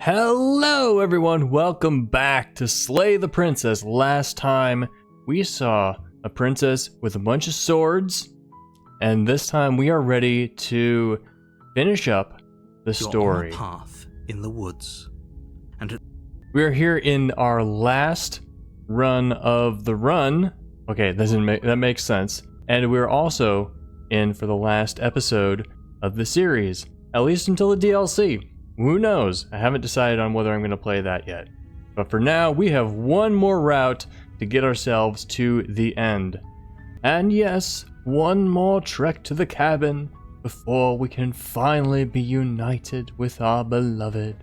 Hello everyone, welcome back to Slay the Princess. Last time we saw a princess with a bunch of swords, and this time we are ready to finish up the story. You're on a path in the woods, and We're here in our last run of the run. Okay, that makes sense. And we're also in for the last episode of the series, at least until the DLC. Who knows? I haven't decided on whether I'm going to play that yet. But for now, we have one more route to get ourselves to the end. And yes, one more trek to the cabin before we can finally be united with our beloved.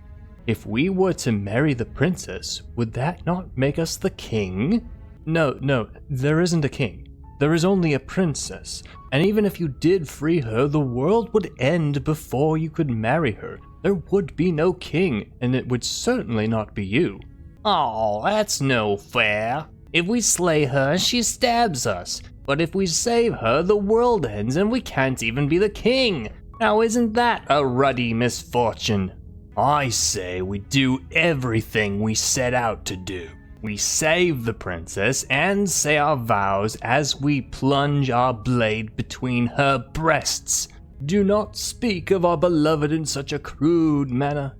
If we were to marry the princess, would that not make us the king? No, there isn't a king. There is only a princess. And even if you did free her, the world would end before you could marry her. There would be no king, and it would certainly not be you. Oh, that's no fair. If we slay her, she stabs us. But if we save her, the world ends and we can't even be the king. Now isn't that a ruddy misfortune? I say we do everything we set out to do. We save the princess and say our vows as we plunge our blade between her breasts. Do not speak of our beloved in such a crude manner.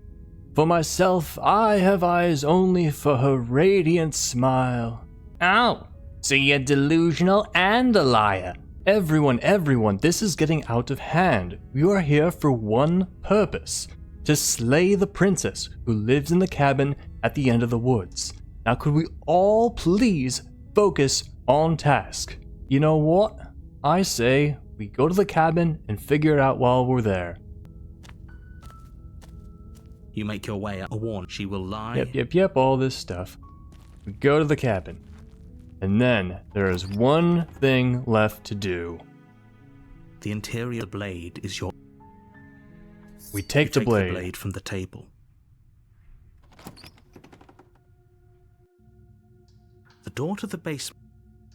For myself, I have eyes only for her radiant smile. Oh, so you're delusional and a liar. Everyone, this is getting out of hand. You are here for one purpose: to slay the princess who lives in the cabin at the end of the woods. Now could we all please focus on task? You know what? I say we go to the cabin and figure it out while we're there. you make your way up a warn. She will lie. Yep, all this stuff. We go to the cabin. And then there is one thing left to do. The interior blade is your... We take the blade from the table. The door to the basement.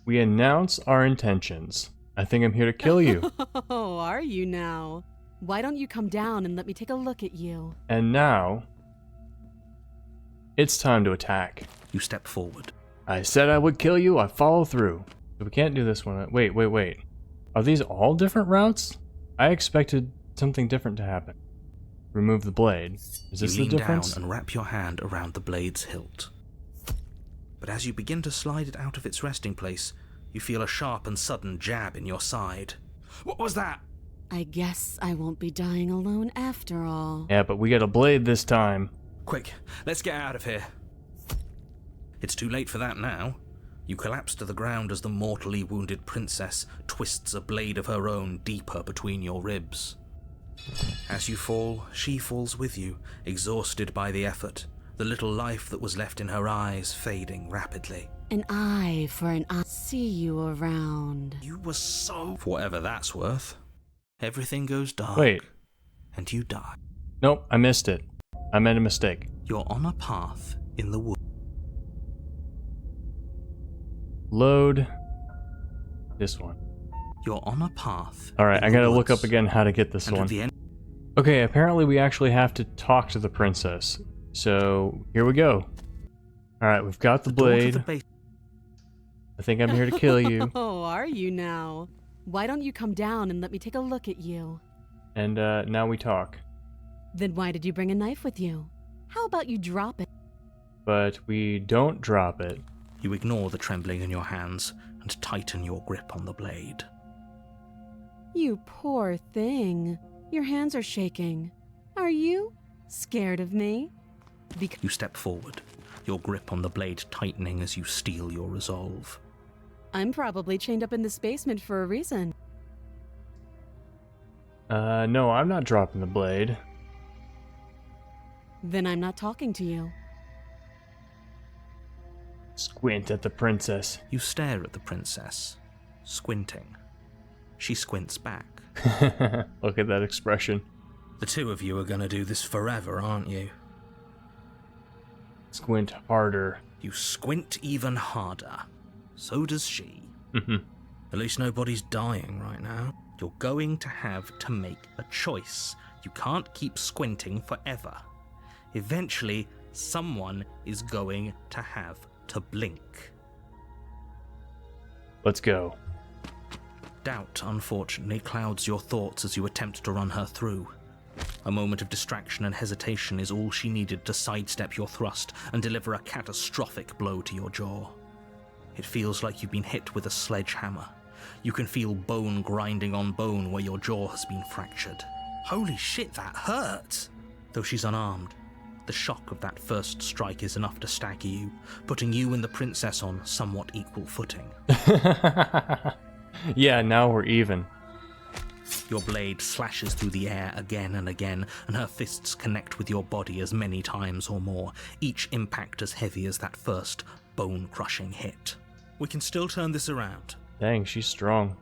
We announce our intentions. I think I'm here to kill you. Oh, are you now? Why don't you come down and let me take a look at you? And now, it's time to attack. You step forward. I said I would kill you, I follow through. But we can't do this one. Wait. Are these all different routes? I expected something different to happen. Remove the blade. Is this the difference? You lean down and wrap your hand around the blade's hilt. But as you begin to slide it out of its resting place, you feel a sharp and sudden jab in your side. What was that? I guess I won't be dying alone after all. Yeah, but we got a blade this time. Quick, let's get out of here. It's too late for that now. You collapse to the ground as the mortally wounded princess twists a blade of her own deeper between your ribs. As you fall, she falls with you, exhausted by the effort, the little life that was left in her eyes fading rapidly. An eye for an eye. See you around. You were so... For whatever that's worth. Everything goes dark. Wait. And you die. Nope, I missed it. I made a mistake. You're on a path in the woods. Load this one. You're on a path. Alright, I gotta look up again how to get this and one. At the end... Okay, apparently we actually have to talk to the princess. So, here we go. Alright, we've got the blade. I think I'm here to kill you. Oh, are you now? Why don't you come down and let me take a look at you? And now we talk. Then why did you bring a knife with you? How about you drop it? But we don't drop it. You ignore the trembling in your hands and tighten your grip on the blade. You poor thing. Your hands are shaking. Are you scared of me? You step forward, your grip on the blade tightening as you steel your resolve. I'm probably chained up in this basement for a reason. No, I'm not dropping the blade. Then I'm not talking to you. Squint at the princess. You stare at the princess, squinting. She squints back. Look at that expression. The two of you are gonna do this forever, aren't you? Squint harder. You squint even harder. So does she. At least nobody's dying right now. You're going to have to make a choice. You can't keep squinting forever. Eventually, someone is going to have to blink. Let's go. Doubt, unfortunately, clouds your thoughts as you attempt to run her through. A moment of distraction and hesitation is all she needed to sidestep your thrust and deliver a catastrophic blow to your jaw. It feels like you've been hit with a sledgehammer. You can feel bone grinding on bone where your jaw has been fractured. Holy shit, that hurt! Though she's unarmed, the shock of that first strike is enough to stagger you, putting you and the princess on somewhat equal footing. Yeah, now we're even. Your blade slashes through the air again and again, and her fists connect with your body as many times or more, each impact as heavy as that first bone-crushing hit. We can still turn this around. Dang, she's strong.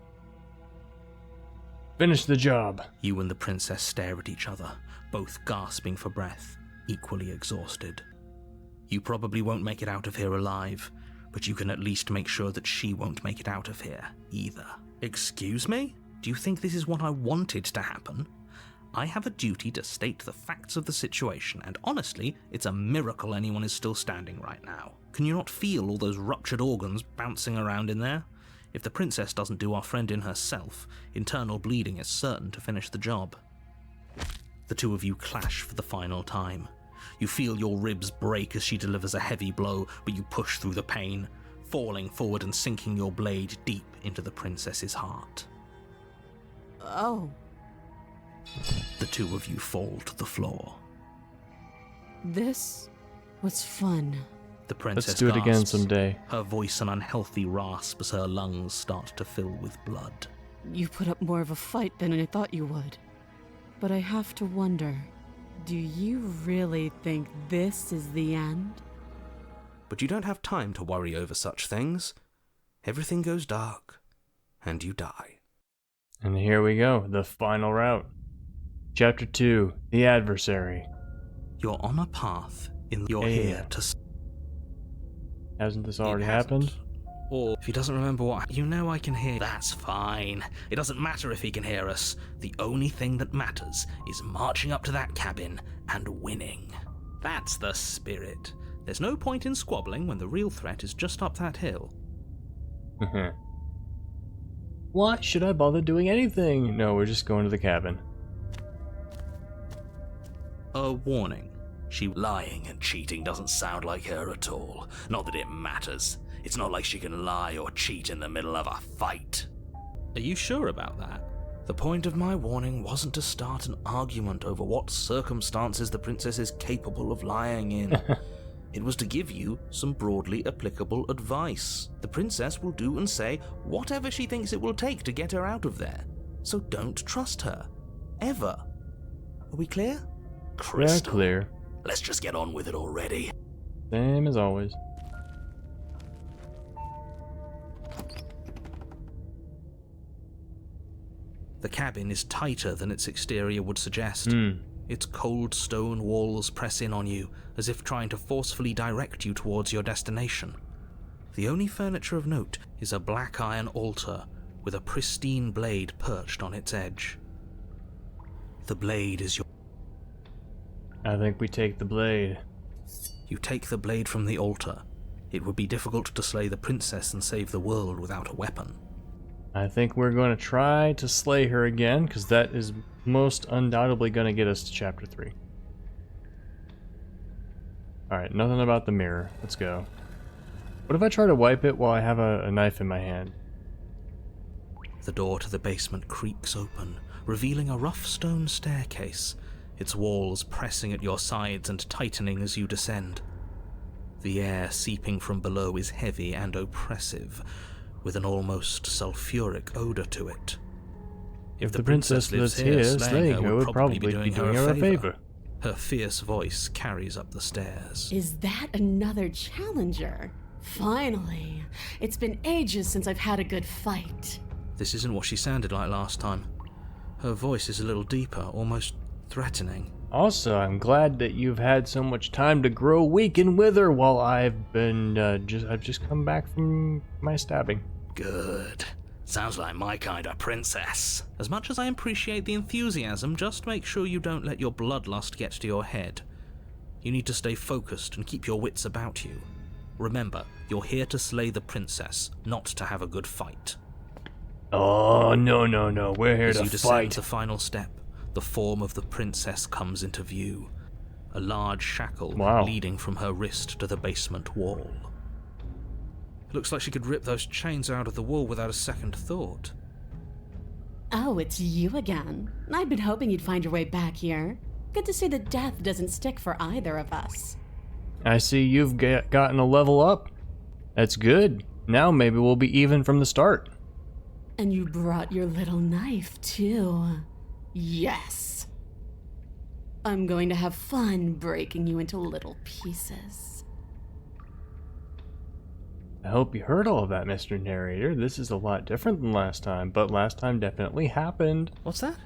Finish the job. You and the princess stare at each other, both gasping for breath, equally exhausted. You probably won't make it out of here alive, but you can at least make sure that she won't make it out of here either. Excuse me? Do you think this is what I wanted to happen? I have a duty to state the facts of the situation, and honestly, it's a miracle anyone is still standing right now. Can you not feel all those ruptured organs bouncing around in there? If the princess doesn't do our friend in herself, internal bleeding is certain to finish the job. The two of you clash for the final time. You feel your ribs break as she delivers a heavy blow, but you push through the pain, falling forward and sinking your blade deep into the princess's heart. Oh. The two of you fall to the floor. This was fun. The princess Let's do it again gasps, someday. her voice an unhealthy rasp as her lungs start to fill with blood. You put up more of a fight than I thought you would. But I have to wonder, do you really think this is the end? But you don't have time to worry over such things. Everything goes dark, and you die. And here we go, the final route. Chapter 2, The Adversary. You're on a path you're Yeah. here to... Hasn't this already It hasn't. happened? Or if he doesn't remember what... You know I can hear... That's fine. It doesn't matter if he can hear us. The only thing that matters is marching up to that cabin and winning. That's the spirit. There's no point in squabbling when the real threat is just up that hill. Why should I bother doing anything? No, we're just going to the cabin. A warning. She lying and cheating doesn't sound like her at all. Not that it matters. It's not like she can lie or cheat in the middle of a fight. Are you sure about that? The point of my warning wasn't to start an argument over what circumstances the princess is capable of lying in. It was to give you some broadly applicable advice. The princess will do and say whatever she thinks it will take to get her out of there. So don't trust her. Ever. Are we clear? Crystal. Yeah, clear. Let's just get on with it already. Same as always. The cabin is tighter than its exterior would suggest. Its cold stone walls press in on you, as if trying to forcefully direct you towards your destination. The only furniture of note is a black iron altar with a pristine blade perched on its edge. The blade is your... I think we take the blade. You take the blade from the altar. It would be difficult to slay the princess and save the world without a weapon. I think we're going to try to slay her again, because that is most undoubtedly going to get us to chapter 3. Alright, nothing about the mirror. Let's go. What if I try to wipe it while I have a knife in my hand? The door to the basement creaks open, revealing a rough stone staircase, its walls pressing at your sides and tightening as you descend. The air seeping from below is heavy and oppressive, with an almost sulfuric odor to it. If the princess lives here, slaying her would probably be doing her a favor. Her fierce voice carries up the stairs. Is that another challenger? Finally. It's been ages since I've had a good fight. This isn't what she sounded like last time. Her voice is a little deeper, almost threatening. Also, I'm glad that you've had so much time to grow weak and wither while I've been, I've just come back from my stabbing. Good. Sounds like my kind of princess. As much as I appreciate the enthusiasm, just make sure you don't let your bloodlust get to your head. You need to stay focused and keep your wits about you. Remember, you're here to slay the princess, not to have a good fight. Oh, no. We're here As to you descend fight. the final step, the form of the princess comes into view. A large shackle leading from her wrist to the basement wall. It looks like she could rip those chains out of the wall without a second thought. Oh, it's you again. I'd been hoping you'd find your way back here. Good to see that death doesn't stick for either of us. I see you've gotten a level up. That's good. Now maybe we'll be even from the start. And you brought your little knife, too. Yes. I'm going to have fun breaking you into little pieces. I hope you heard all of that, Mr. Narrator. This is a lot different than last time, but last time definitely happened. What's that?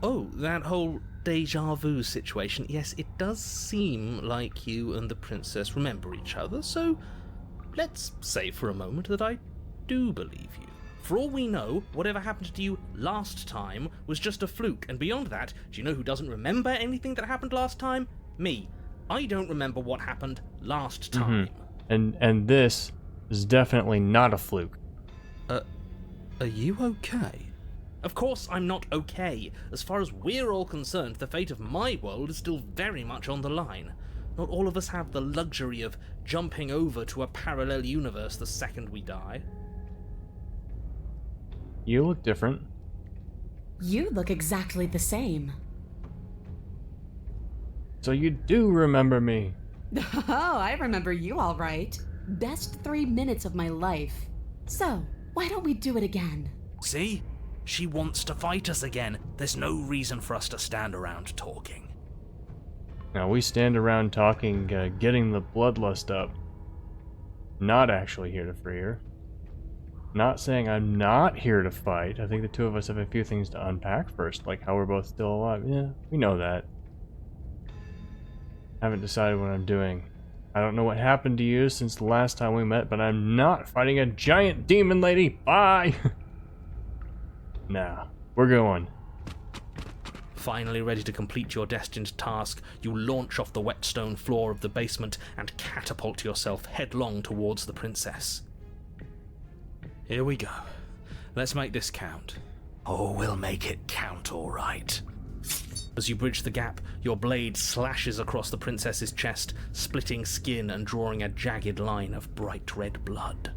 Oh, that whole deja vu situation. Yes, it does seem like you and the princess remember each other, so let's say for a moment that I do believe you. For all we know, whatever happened to you last time was just a fluke, and beyond that, do you know who doesn't remember anything that happened last time? Me. I don't remember what happened last time. And this is definitely not a fluke. Are you okay? Of course I'm not okay. As far as we're all concerned, the fate of my world is still very much on the line. Not all of us have the luxury of jumping over to a parallel universe the second we die. You look different. You look exactly the same. So you do remember me. Oh, I remember you all right. Best 3 minutes of my life. So, why don't we do it again? See? She wants to fight us again. There's no reason for us to stand around talking. Now we stand around talking, getting the bloodlust up. Not actually here to free her. Not saying I'm not here to fight. I think the two of us have a few things to unpack first, like how we're both still alive. Yeah, we know that. Haven't decided what I'm doing. I don't know what happened to you since the last time we met, but I'm not fighting a giant demon lady. Bye! Nah, we're going. Finally ready to complete your destined task, you launch off the wet stone floor of the basement and catapult yourself headlong towards the princess. Here we go. Let's make this count. Oh, we'll make it count, all right. As you bridge the gap, your blade slashes across the princess's chest, splitting skin and drawing a jagged line of bright red blood.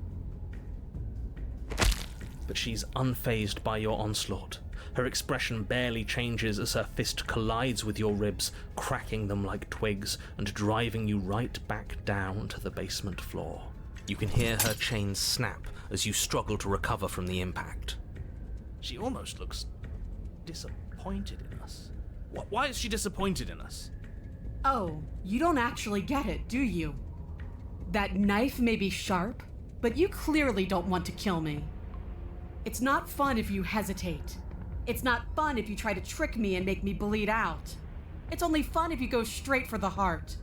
But she's unfazed by your onslaught. Her expression barely changes as her fist collides with your ribs, cracking them like twigs and driving you right back down to the basement floor. You can hear her chains snap as you struggle to recover from the impact. She almost looks disappointed in us. Why is she disappointed in us? Oh, you don't actually get it, do you? That knife may be sharp, but you clearly don't want to kill me. It's not fun if you hesitate. It's not fun if you try to trick me and make me bleed out. It's only fun if you go straight for the heart.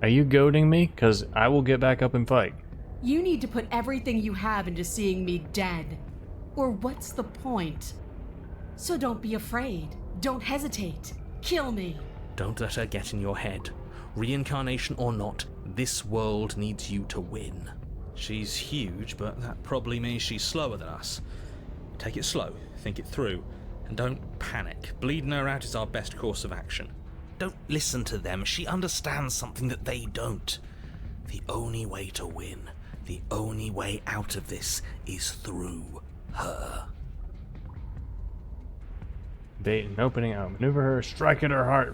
Are you goading me? 'Cause I will get back up and fight. You need to put everything you have into seeing me dead. Or what's the point? So don't be afraid. Don't hesitate. Kill me. Don't let her get in your head. Reincarnation or not, this world needs you to win. She's huge, but that probably means she's slower than us. Take it slow, think it through, and don't panic. Bleeding her out is our best course of action. Don't listen to them. She understands something that they don't. The only way to win, the only way out of this is through her. Bait and opening, outmaneuver her, strike at her heart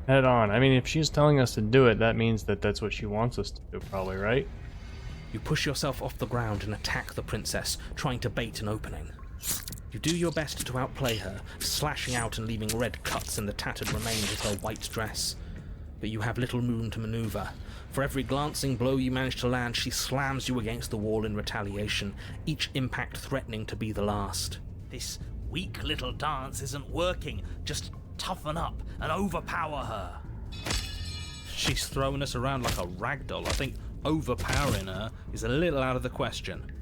head on. I mean, if she's telling us to do it, that means that that's what she wants us to do, probably, right? You push yourself off the ground and attack the princess, trying to bait an opening. You do your best to outplay her, slashing out and leaving red cuts in the tattered remains of her white dress. But you have little room to maneuver. For every glancing blow you manage to land, she slams you against the wall in retaliation, each impact threatening to be the last. This weak little dance isn't working. Just toughen up and overpower her. She's throwing us around like a ragdoll. I think overpowering her is a little out of the question.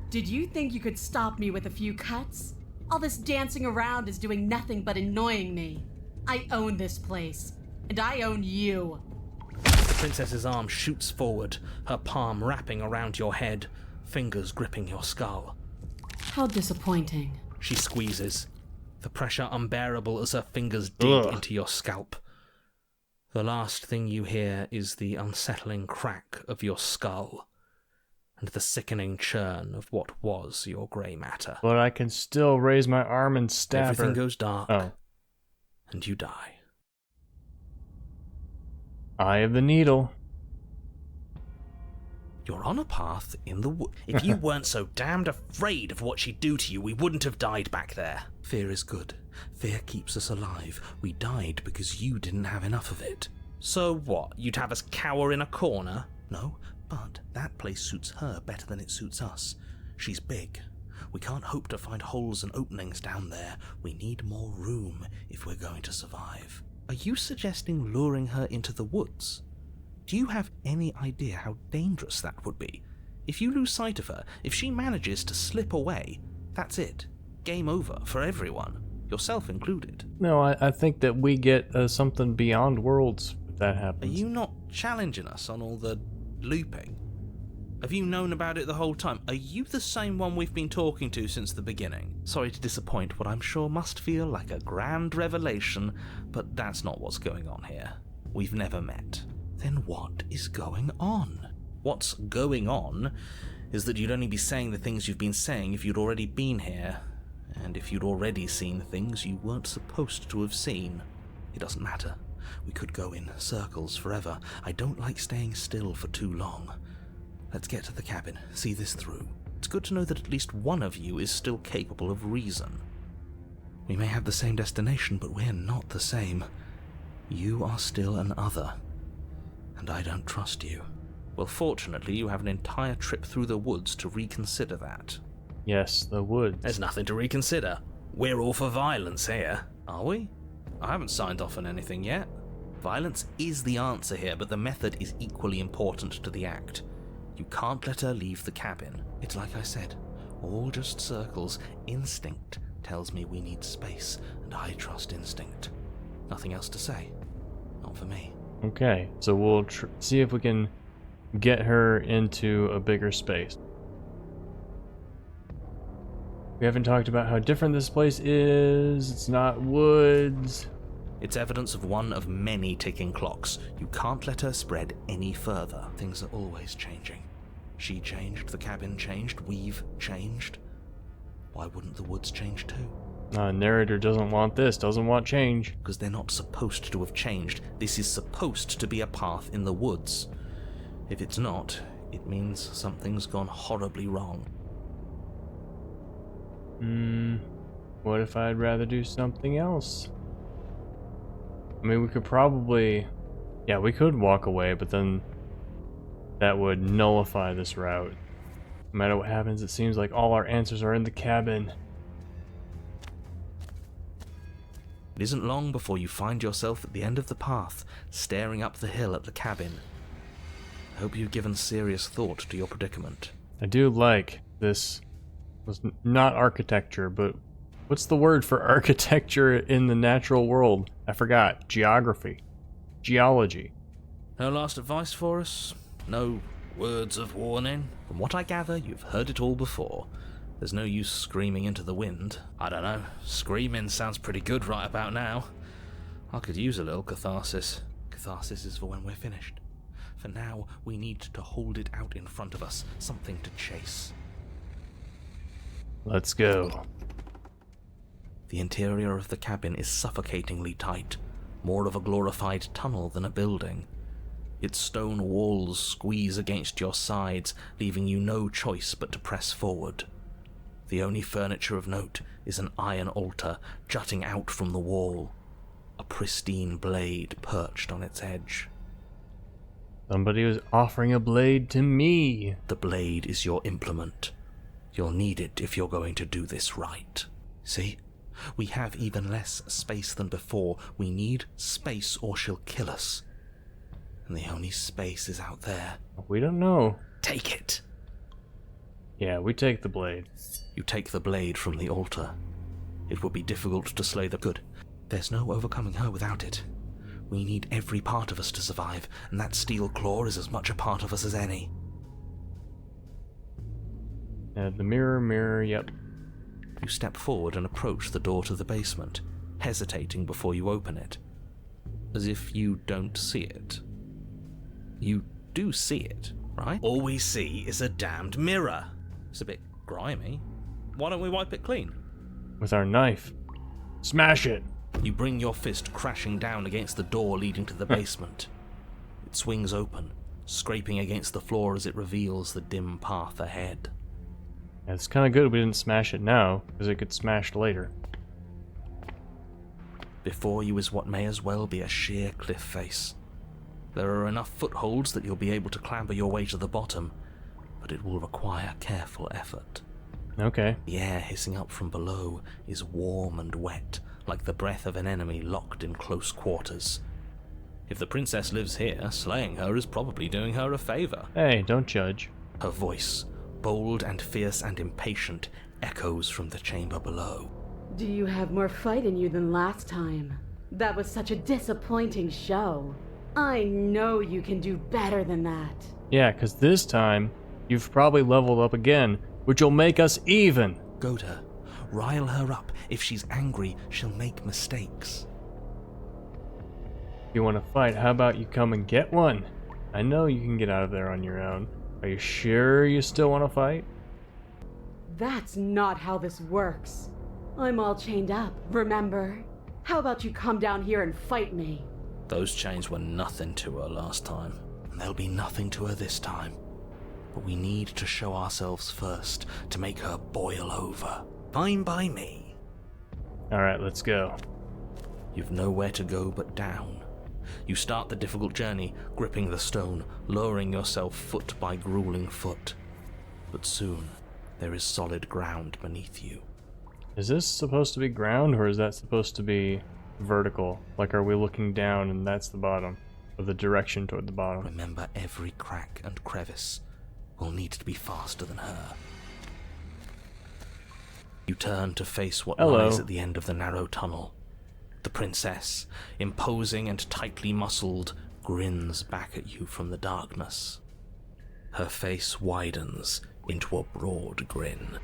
Did you think you could stop me with a few cuts? All this dancing around is doing nothing but annoying me. I own this place. And I own you. The princess's arm shoots forward, her palm wrapping around your head, fingers gripping your skull. How disappointing. She squeezes, the pressure unbearable as her fingers dig into your scalp. The last thing you hear is the unsettling crack of your skull and the sickening churn of what was your grey matter. But I can still raise my arm and stab Everything her. goes dark, and you die. Eye of the needle. You're on a path in the wood. If you weren't so damned afraid of what she'd do to you, we wouldn't have died back there. Fear is good. Fear keeps us alive. We died because you didn't have enough of it. So what? You'd have us cower in a corner? No, but that place suits her better than it suits us. She's big. We can't hope to find holes and openings down there. We need more room if we're going to survive. Are you suggesting luring her into the woods? Do you have any idea how dangerous that would be? If you lose sight of her, if she manages to slip away, that's it. Game over for everyone, yourself included. No, I think that we get something beyond worlds if that Are happens. you not challenging us on all the looping? Have you known about it the whole time? Are you the same one we've been talking to since the beginning? Sorry to disappoint what I'm sure must feel like a grand revelation, but that's not what's going on here. We've never met. Then what is going on? What's going on is that you'd only be saying the things you've been saying if you'd already been here, and if you'd already seen things you weren't supposed to have seen. It doesn't matter. We could go in circles forever. I don't like staying still for too long. Let's get to the cabin, see this through. It's good to know that at least one of you is still capable of reason. We may have the same destination, but we're not the same. You are still an other. And I don't trust you. Well, fortunately, you have an entire trip through the woods to reconsider that. Yes, the woods. There's nothing to reconsider. We're all for violence here. Are we? I haven't signed off on anything yet. Violence is the answer here, but the method is equally important to the act. You can't let her leave the cabin. It's like I said, all just circles. Instinct tells me we need space, and I trust instinct. Nothing else to say. Not for me. Okay, so we'll see if we can get her into a bigger space. We haven't talked about how different this place is. It's not woods. It's evidence of one of many ticking clocks. You can't let her spread any further. Things are always changing. She changed, the cabin changed, we've changed. Why wouldn't the woods change too? Narrator doesn't want this, doesn't want change. Because they're not supposed to have changed. This is supposed to be a path in the woods. If it's not, it means something's gone horribly wrong. What if I'd rather do something else? I mean, we could probably... Yeah, we could walk away, but then that would nullify this route. No matter what happens, it seems like all our answers are in the cabin. It isn't long before you find yourself at the end of the path, staring up the hill at the cabin. I hope you've given serious thought to your predicament. I do like this. Was not architecture, but what's the word for architecture in the natural world? I forgot. Geography. Geology. No last advice for us? No words of warning? From what I gather, you've heard it all before. There's no use screaming into the wind. I don't know. Screaming sounds pretty good right about now. I could use a little catharsis. Catharsis is for when we're finished. For now, we need to hold it out in front of us. Something to chase. Let's go. The interior of the cabin is suffocatingly tight. More of a glorified tunnel than a building. Its stone walls squeeze against your sides, leaving you no choice but to press forward. The only furniture of note is an iron altar jutting out from the wall, a pristine blade perched on its edge. Somebody was offering a blade to me. The blade is your implement. You'll need it if you're going to do this right. See? We have even less space than before. We need space or she'll kill us. And the only space is out there. We don't know. Take it! Yeah, we take the blade. You take the blade from the altar. It would be difficult to slay the good. There's no overcoming her without it. We need every part of us to survive, and that steel claw is as much a part of us as any. The mirror, yep. You step forward and approach the door to the basement, hesitating before you open it, as if you don't see it. You do see it, right? All we see is a damned mirror. It's a bit grimy. Why don't we wipe it clean? With our knife. Smash it! You bring your fist crashing down against the door leading to the basement. It swings open, scraping against the floor as it reveals the dim path ahead. Yeah, it's kind of good we didn't smash it now, because it gets smashed later. Before you is what may as well be a sheer cliff face. There are enough footholds that you'll be able to clamber your way to the bottom, but it will require careful effort. Okay. The air hissing up from below is warm and wet, like the breath of an enemy locked in close quarters. If the princess lives here, slaying her is probably doing her a favor. Hey, don't judge. Her voice, bold and fierce and impatient, echoes from the chamber below. Do you have more fight in you than last time? That was such a disappointing show. I know you can do better than that. Yeah, because this time, you've probably leveled up again, which will make us even. Goad her. Rile her up. If she's angry, she'll make mistakes. If you want to fight, how about you come and get one? I know you can get out of there on your own. Are you sure you still want to fight? That's not how this works. I'm all chained up, remember? How about you come down here and fight me? Those chains were nothing to her last time, and they'll be nothing to her this time. But we need to show ourselves first to make her boil over. Fine by me. Alright, let's go. You've nowhere to go but down. You start the difficult journey, gripping the stone, lowering yourself foot by grueling foot. But soon, there is solid ground beneath you. Is this supposed to be ground, or is that supposed to be vertical? Like, are we looking down and that's the bottom? Or the direction toward the bottom? Remember, every crack and crevice will need to be faster than her. You turn to face what lies at the end of the narrow tunnel. The princess, imposing and tightly muscled, grins back at you from the darkness. Her face widens into a broad grin.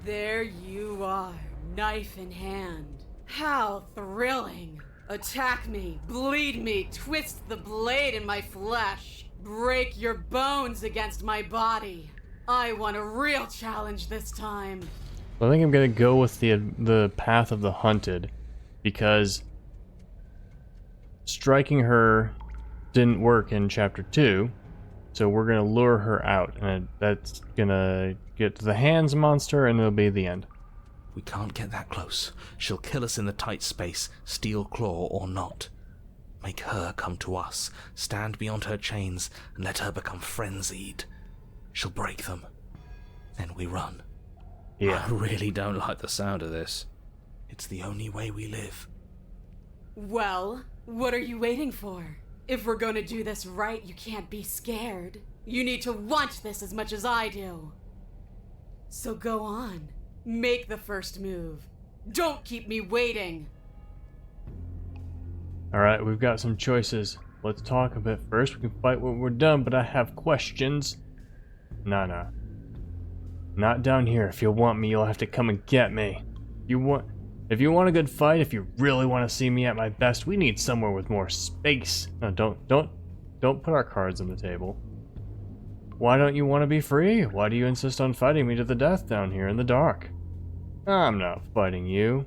There you are, knife in hand. How thrilling! Attack me, bleed me, twist the blade in my flesh. Break your bones against my body. I want a real challenge this time. I think I'm gonna go with the path of the hunted, because striking her didn't work in chapter 2, so we're gonna lure her out, and that's gonna get to the hands monster, and it'll be the end. We can't get that close. She'll kill us in the tight space, steel claw or not. Make her come to us, stand beyond her chains, and let her become frenzied. She'll break them. Then we run. Yeah. I really don't like the sound of this. It's the only way we live. Well, what are you waiting for? If we're gonna do this right, you can't be scared. You need to want this as much as I do. So go on. Make the first move. Don't keep me waiting. Alright, we've got some choices. Let's talk a bit first. We can fight when we're done, but I have questions. Nah. Not down here. If you want me, you'll have to come and get me. If you want a good fight, if you really want to see me at my best, we need somewhere with more space. No, don't put our cards on the table. Why don't you want to be free? Why do you insist on fighting me to the death down here in the dark? I'm not fighting you.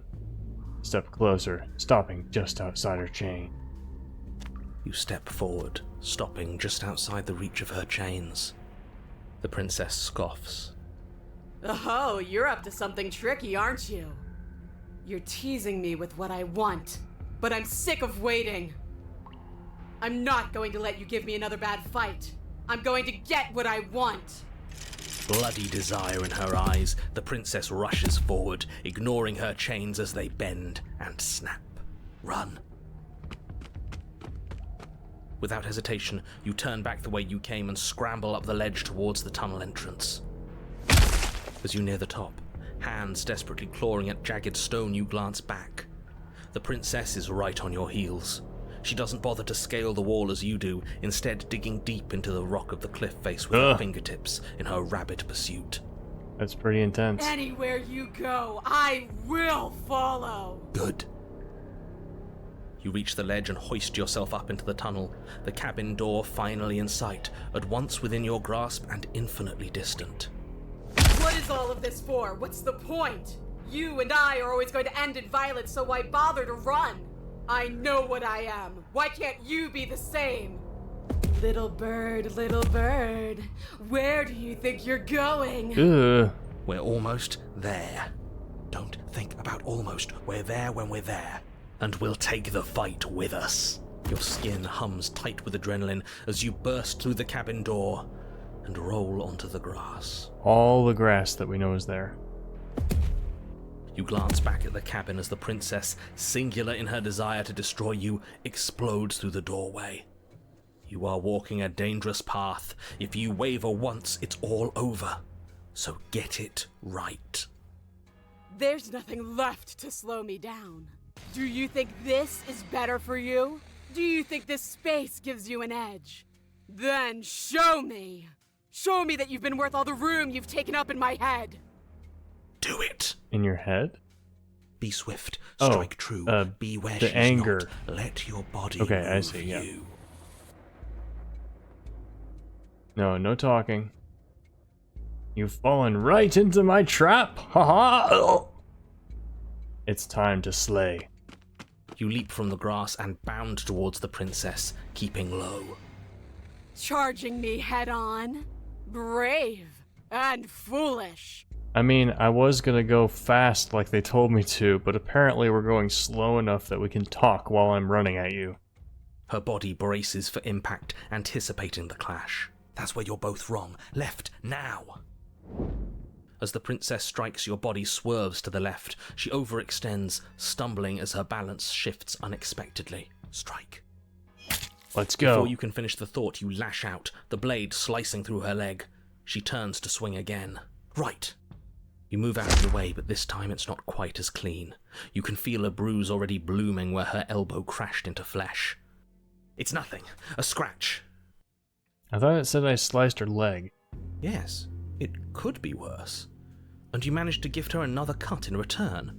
Step closer, stopping just outside her chain. You step forward, stopping just outside the reach of her chains. The princess scoffs. Oh, you're up to something tricky, aren't you? You're teasing me with what I want, but I'm sick of waiting. I'm not going to let you give me another bad fight. I'm going to get what I want. Bloody desire in her eyes, the princess rushes forward, ignoring her chains as they bend and snap. Run. Without hesitation, you turn back the way you came and scramble up the ledge towards the tunnel entrance. As you near the top, hands desperately clawing at jagged stone, you glance back. The princess is right on your heels. She doesn't bother to scale the wall as you do, instead digging deep into the rock of the cliff face with her fingertips in her rabid pursuit. That's pretty intense. Anywhere you go, I will follow. Good. You reach the ledge and hoist yourself up into the tunnel, the cabin door finally in sight, at once within your grasp and infinitely distant. What is all of this for? What's the point? You and I are always going to end in violence, so why bother to run? I know what I am. Why can't you be the same? Little bird, where do you think you're going? Ugh. We're almost there. Don't think about almost. We're there when we're there. And we'll take the fight with us. Your skin hums tight with adrenaline as you burst through the cabin door and roll onto the grass. All the grass that we know is there. You glance back at the cabin as the princess, singular in her desire to destroy you, explodes through the doorway. You are walking a dangerous path. If you waver once, it's all over. So get it right. There's nothing left to slow me down. Do you think this is better for you? Do you think this space gives you an edge? Then show me. Show me that you've been worth all the room you've taken up in my head. Do it. In your head? Be swift, strike true, be where the she's anger. not. Let your body Okay, move I see, yeah. you. No talking. You've fallen right into my trap. Haha. It's time to slay. You leap from the grass and bound towards the princess, keeping low. Charging me head on? Brave and foolish. I mean, I was gonna go fast like they told me to, but apparently we're going slow enough that we can talk while I'm running at you. Her body braces for impact, anticipating the clash. That's where you're both wrong. Left, now! As the princess strikes, your body swerves to the left. She overextends, stumbling as her balance shifts unexpectedly. Strike. Let's go. Before you can finish the thought, you lash out, the blade slicing through her leg. She turns to swing again. Right. You move out of the way, but this time it's not quite as clean. You can feel a bruise already blooming where her elbow crashed into flesh. It's nothing. A scratch. I thought it said I sliced her leg. Yes, it could be worse. And you managed to gift her another cut in return.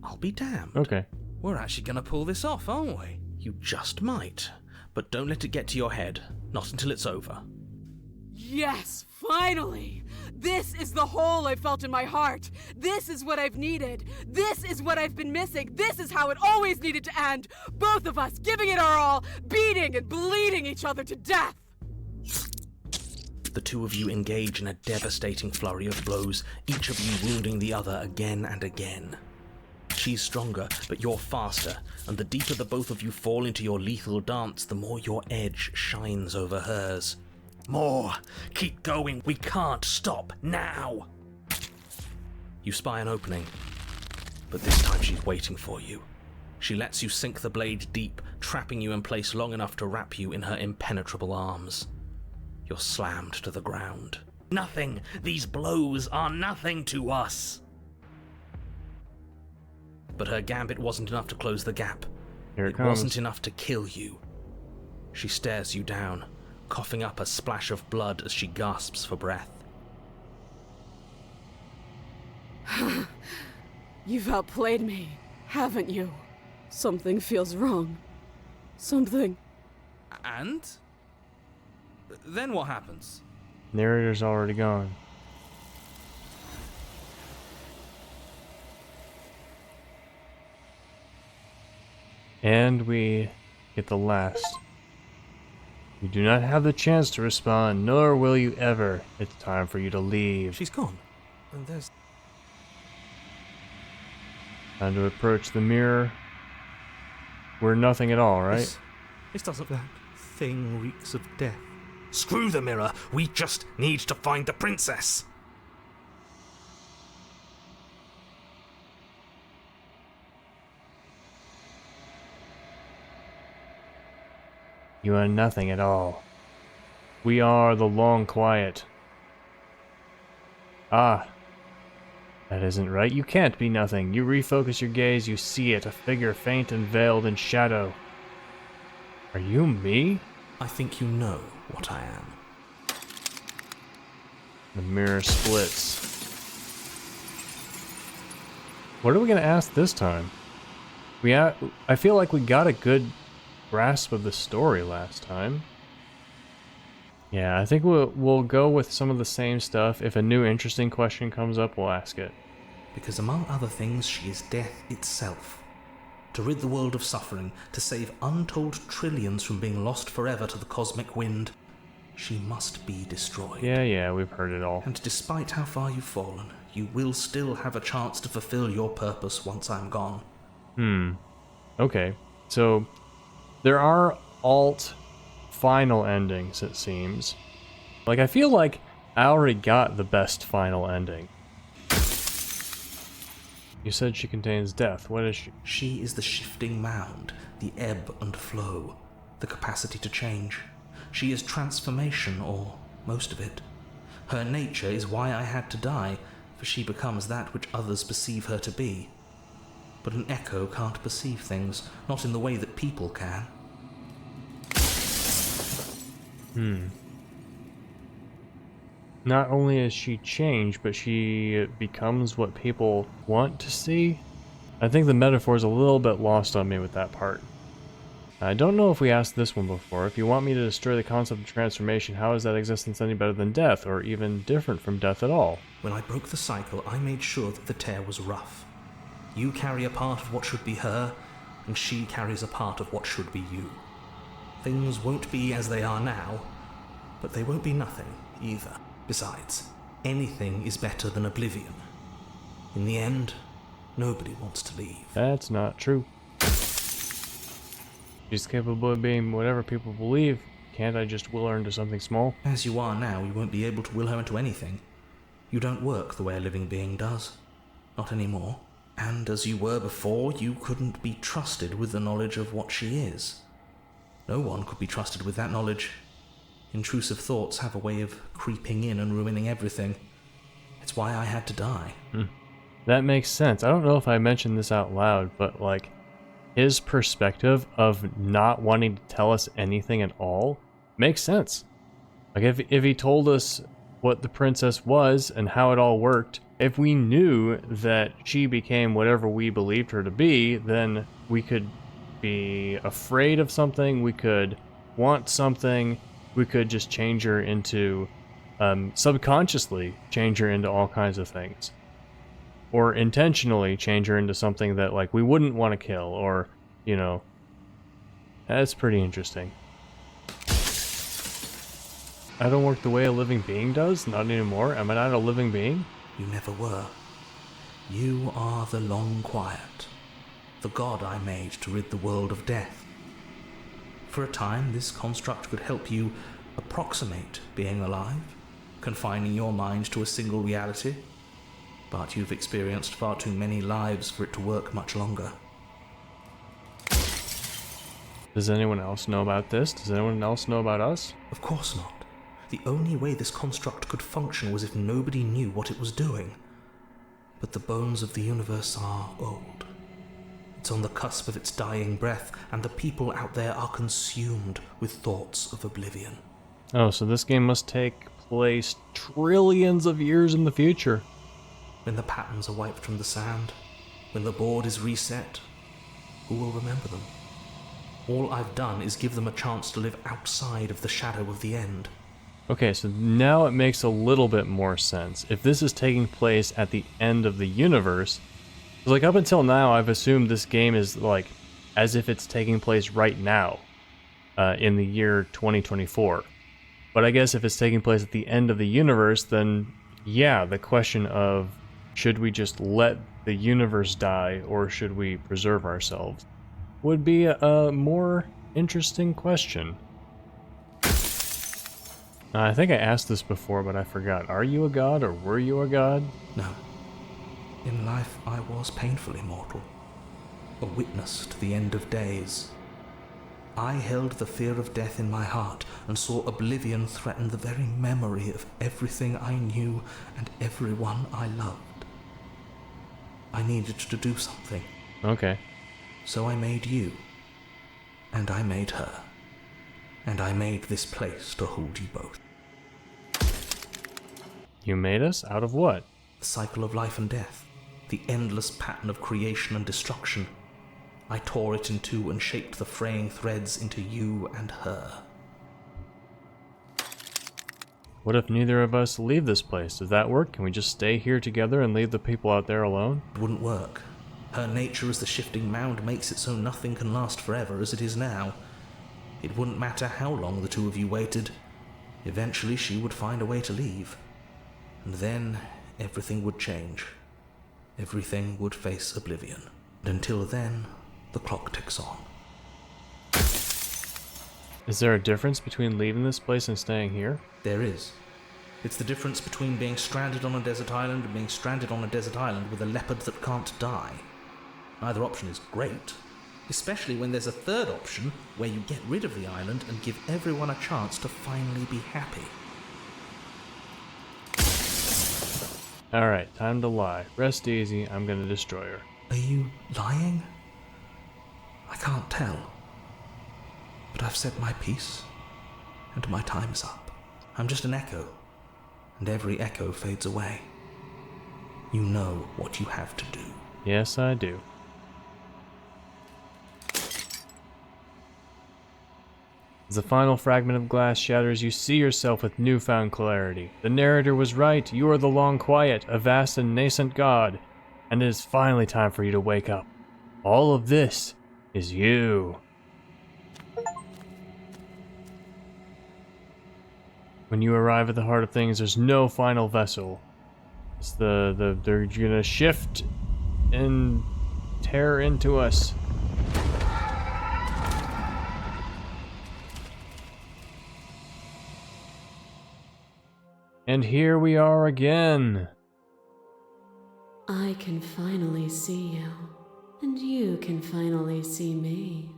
I'll be damned. Okay. We're actually gonna pull this off, aren't we? You just might. But don't let it get to your head. Not until it's over. Yes, finally! This is the hole I felt in my heart. This is what I've needed. This is what I've been missing. This is how it always needed to end. Both of us giving it our all, beating and bleeding each other to death. The two of you engage in a devastating flurry of blows, each of you wounding the other again and again. She's stronger, but you're faster, and the deeper the both of you fall into your lethal dance, the more your edge shines over hers. More! Keep going! We can't stop now! You spy an opening, but this time she's waiting for you. She lets you sink the blade deep, trapping you in place long enough to wrap you in her impenetrable arms. You're slammed to the ground. Nothing! These blows are nothing to us! But her gambit wasn't enough to close the gap. Here it It comes. wasn't enough to kill you. She stares you down, coughing up a splash of blood as she gasps for breath. You've outplayed me, haven't you? Something feels wrong. Something. And? Then what happens? Narrator's already gone. And we get the last. You do not have the chance to respond, nor will you ever. It's time for you to leave. She's gone. And there's... Time to approach the mirror. We're nothing at all, right? This doesn't... That thing reeks of death. Screw the mirror. We just need to find the princess. You are nothing at all. We are the long quiet. Ah. That isn't right. You can't be nothing. You refocus your gaze, you see it, a figure faint and veiled in shadow. Are you me? I think you know what I am. The mirror splits. What are we gonna ask this time? I feel like we got a good grasp of the story last time. Yeah, I think we'll go with some of the same stuff. If a new interesting question comes up, we'll ask it. Because among other things, she is death itself. To rid the world of suffering, to save untold trillions from being lost forever to the cosmic wind, she must be destroyed. Yeah, we've heard it all. And despite how far you've fallen, you will still have a chance to fulfill your purpose once I'm gone. Okay, so there are alt final endings, it seems. Like, I feel like I already got the best final ending. You said she contains death. What is she? She is the shifting mound, the ebb and flow, the capacity to change. She is transformation, or most of it. Her nature is why I had to die, for she becomes that which others perceive her to be. But an echo can't perceive things, not in the way that people can. Not only is she changed, but she becomes what people want to see. I think the metaphor is a little bit lost on me with that part. I don't know if we asked this one before. If you want me to destroy the concept of transformation, how is that existence any better than death, or even different from death at all? When I broke the cycle, I made sure that the tear was rough. You carry a part of what should be her, and she carries a part of what should be you. Things won't be as they are now, but they won't be nothing either. Besides, anything is better than oblivion. In the end, nobody wants to leave. That's not true. She's capable of being whatever people believe. Can't I just will her into something small? As you are now, you won't be able to will her into anything. You don't work the way a living being does. Not anymore. And as you were before, you couldn't be trusted with the knowledge of what she is. No one could be trusted with that knowledge. Intrusive thoughts have a way of creeping in and ruining everything. It's why I had to die. That makes sense. I don't know if I mentioned this out loud, but like, his perspective of not wanting to tell us anything at all makes sense. Like, if he told us what the princess was and how it all worked, if we knew that she became whatever we believed her to be, then we could be afraid of something, we could want something, we could just change her into, subconsciously change her into all kinds of things. Or intentionally change her into something that, like, we wouldn't want to kill, or, you know. That's pretty interesting. I don't work the way a living being does? Not anymore? Am I not a living being? You never were. You are the Long Quiet, the god I made to rid the world of death. For a time, this construct could help you approximate being alive, confining your mind to a single reality. But you've experienced far too many lives for it to work much longer. Does anyone else know about this? Does anyone else know about us? Of course not. The only way this construct could function was if nobody knew what it was doing. But the bones of the universe are old. It's on the cusp of its dying breath, and the people out there are consumed with thoughts of oblivion. Oh, so this game must take place trillions of years in the future. When the patterns are wiped from the sand, when the board is reset, who will remember them? All I've done is give them a chance to live outside of the shadow of the end. Okay, so now it makes a little bit more sense. If this is taking place at the end of the universe, like up until now, I've assumed this game is like as if it's taking place right now, in the year 2024. But I guess if it's taking place at the end of the universe, then yeah, the question of should we just let the universe die or should we preserve ourselves would be a more interesting question. I think I asked this before, but I forgot. Are you a god, or were you a god? No. In life, I was painfully mortal. A witness to the end of days. I held the fear of death in my heart and saw oblivion threaten the very memory of everything I knew and everyone I loved. I needed to do something. Okay. So I made you. And I made her. And I made this place to hold you both. You made us? Out of what? The cycle of life and death. The endless pattern of creation and destruction. I tore it in two and shaped the fraying threads into you and her. What if neither of us leave this place? Does that work? Can we just stay here together and leave the people out there alone? It wouldn't work. Her nature as the shifting mound makes it so nothing can last forever as it is now. It wouldn't matter how long the two of you waited. Eventually she would find a way to leave. And then everything would change. Everything would face oblivion. And until then, the clock ticks on. Is there a difference between leaving this place and staying here? There is. It's the difference between being stranded on a desert island and being stranded on a desert island with a leopard that can't die. Either option is great, especially when there's a third option where you get rid of the island and give everyone a chance to finally be happy. Alright, time to lie. Rest easy, I'm gonna destroy her. Are you lying? I can't tell. But I've said my piece, and my time's up. I'm just an echo, and every echo fades away. You know what you have to do. Yes, I do. As the final fragment of glass shatters, you see yourself with newfound clarity. The narrator was right. You are the Long Quiet, a vast and nascent god, and it is finally time for you to wake up. All of this is you. When you arrive at the heart of things, there's no final vessel. It's they're gonna shift and tear into us. And here we are again. I can finally see you, and you can finally see me.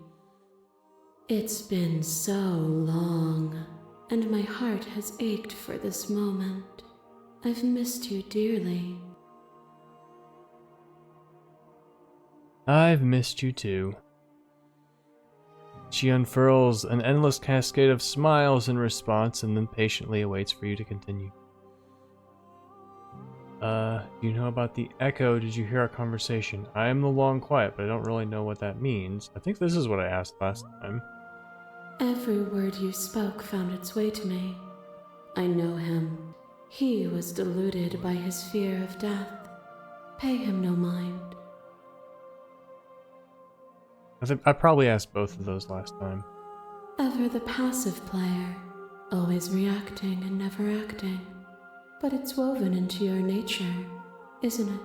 It's been so long, and my heart has ached for this moment. I've missed you dearly. I've missed you too. She unfurls an endless cascade of smiles in response and then patiently awaits for you to continue. Do you know about the echo? Did you hear our conversation? I am the Long Quiet, but I don't really know what that means. I think this is what I asked last time. Every word you spoke found its way to me. I know him. He was deluded by his fear of death. Pay him no mind. I probably asked both of those last time. Ever the passive player, always reacting and never acting. But it's woven into your nature, isn't it?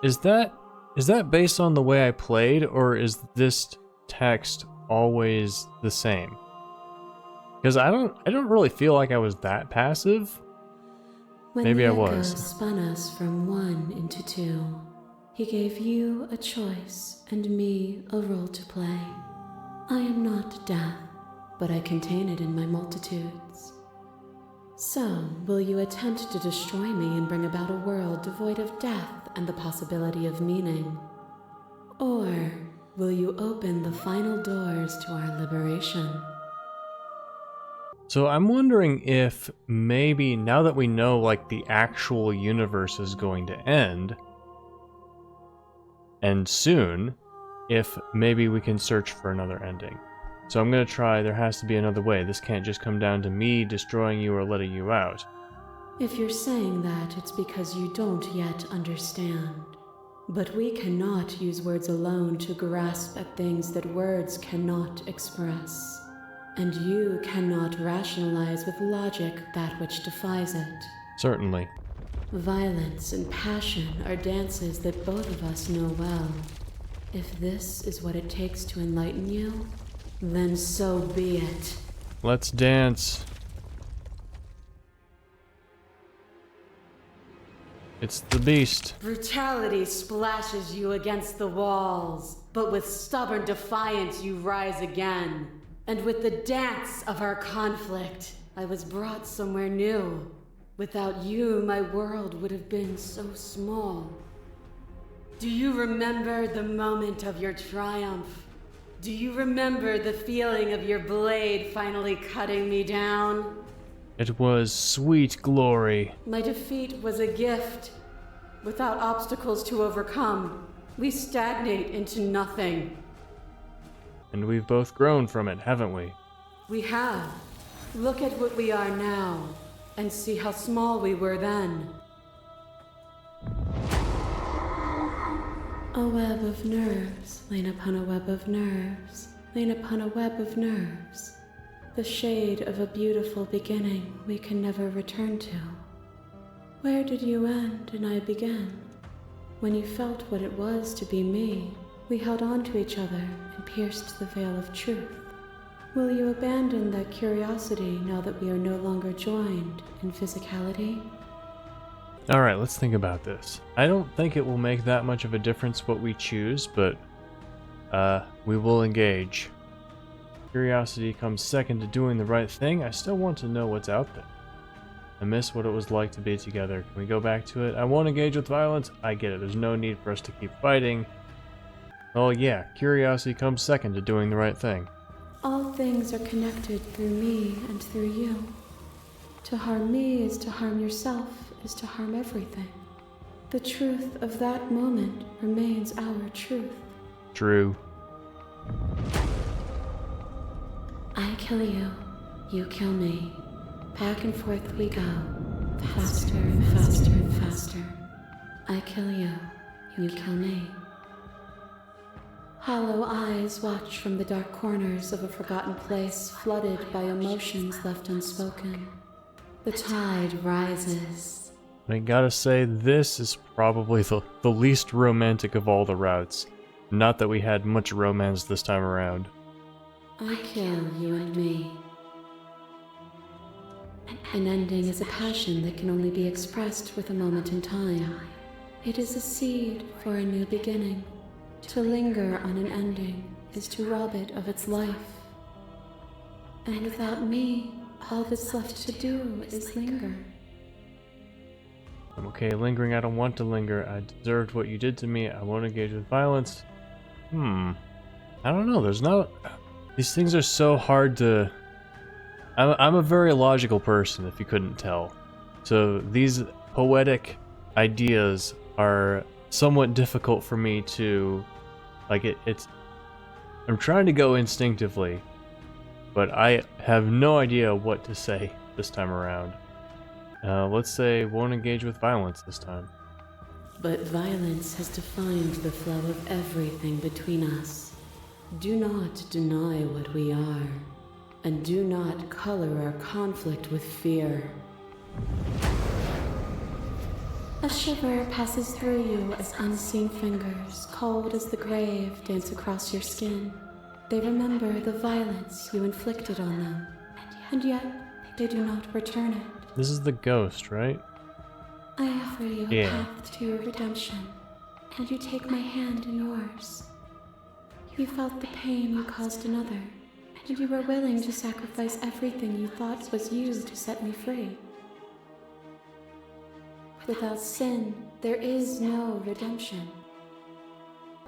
Is that based on the way I played, or is this text always the same? Because I don't really feel like I was that passive. When Maybe the I echo was. spun us from one into two, he gave you a choice and me a role to play. I am not death, but I contain it in my multitudes. So, will you attempt to destroy me and bring about a world devoid of death and the possibility of meaning? Or will you open the final doors to our liberation? So I'm wondering if maybe now that we know like the actual universe is going to end, and soon, if maybe we can search for another ending. So I'm gonna try, there has to be another way. This can't just come down to me destroying you or letting you out. If you're saying that, it's because you don't yet understand. But we cannot use words alone to grasp at things that words cannot express. And you cannot rationalize with logic that which defies it. Certainly. Violence and passion are dances that both of us know well. If this is what it takes to enlighten you, then so be it. Let's dance. It's the beast. Brutality splashes you against the walls, but with stubborn defiance you rise again. And with the dance of our conflict, I was brought somewhere new. Without you, my world would have been so small. Do you remember the moment of your triumph? Do you remember the feeling of your blade finally cutting me down? It was sweet glory. My defeat was a gift. Without obstacles to overcome, we stagnate into nothing. And we've both grown from it, haven't we? We have. Look at what we are now, and see how small we were then. A web of nerves, lain upon a web of nerves, lain upon a web of nerves. The shade of a beautiful beginning we can never return to. Where did you end and I begin? When you felt what it was to be me, we held on to each other and pierced the veil of truth. Will you abandon that curiosity now that we are no longer joined in physicality? Alright, let's think about this. I don't think it will make that much of a difference what we choose, but we will engage. Curiosity comes second to doing the right thing. I still want to know what's out there. I miss what it was like to be together. Can we go back to it? I won't engage with violence. I get it. There's no need for us to keep fighting. Oh yeah, curiosity comes second to doing the right thing. All things are connected through me and through you. To harm me is to harm yourself, is to harm everything. The truth of that moment remains our truth. True. I kill you, you kill me. Back and forth we go, faster and faster and faster. I kill you, you kill me. Hollow eyes watch from the dark corners of a forgotten place flooded by emotions left unspoken. The tide rises. I gotta say, this is probably the least romantic of all the routes. Not that we had much romance this time around. I kill you and me. An ending is a passion that can only be expressed with a moment in time. It is a seed for a new beginning. To linger on an ending is to rob it of its life. And without me, all that's left to do is linger. I'm okay lingering. I don't want to linger. I deserved what you did to me. I won't engage with violence. I don't know. There's not... These things are so hard to... I'm a very logical person, if you couldn't tell. So these poetic ideas are somewhat difficult for me to... Like, it's... I'm trying to go instinctively, but I have no idea what to say this time around. Let's say won't engage with violence this time. But violence has defined the flow of everything between us. Do not deny what we are, and do not color our conflict with fear. A shiver passes through you as unseen fingers, cold as the grave, dance across your skin. They remember the violence you inflicted on them, and yet they do not return it. This is the ghost, right? I offer you a path to your redemption, and you take my hand in yours. You felt the pain you caused another, and you were willing to sacrifice everything you thought was you to set me free. Without sin, there is no redemption.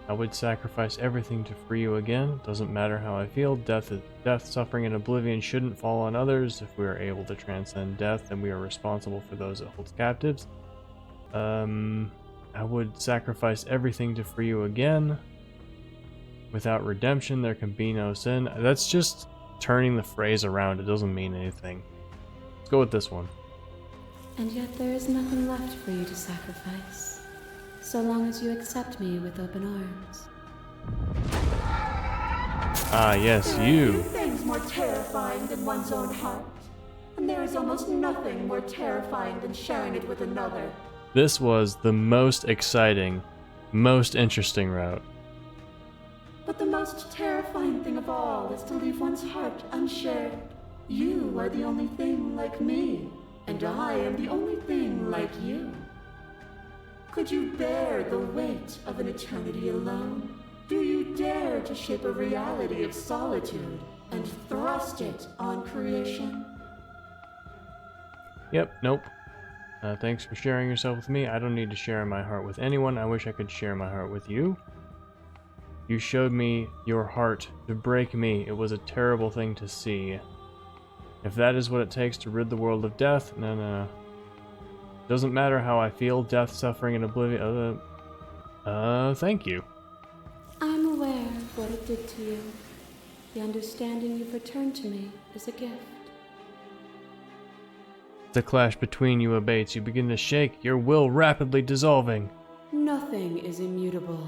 I would sacrifice everything to free you again. Doesn't matter how I feel. Death, suffering, and oblivion shouldn't fall on others. If we are able to transcend death, then we are responsible for those it holds captives. I would sacrifice everything to free you again. Without redemption, there can be no sin. That's just turning the phrase around. It doesn't mean anything. Let's go with this one. And yet there is nothing left for you to sacrifice, so long as you accept me with open arms. Ah, yes, you. There are few things more terrifying than one's own heart, and there is almost nothing more terrifying than sharing it with another. This was the most exciting, most interesting route. But the most terrifying thing of all is to leave one's heart unshared. You are the only thing like me, and I am the only thing like you. Could you bear the weight of an eternity alone? Do you dare to shape a reality of solitude and thrust it on creation? Yep, nope. Thanks for sharing yourself with me. I don't need to share my heart with anyone. I wish I could share my heart with you. You showed me your heart to break me. It was a terrible thing to see. If that is what it takes to rid the world of death, no. Doesn't matter how I feel, death, suffering, and oblivion. Thank you. I'm aware of what it did to you. The understanding you've returned to me is a gift. The clash between you abates. You begin to shake, your will rapidly dissolving. Nothing is immutable.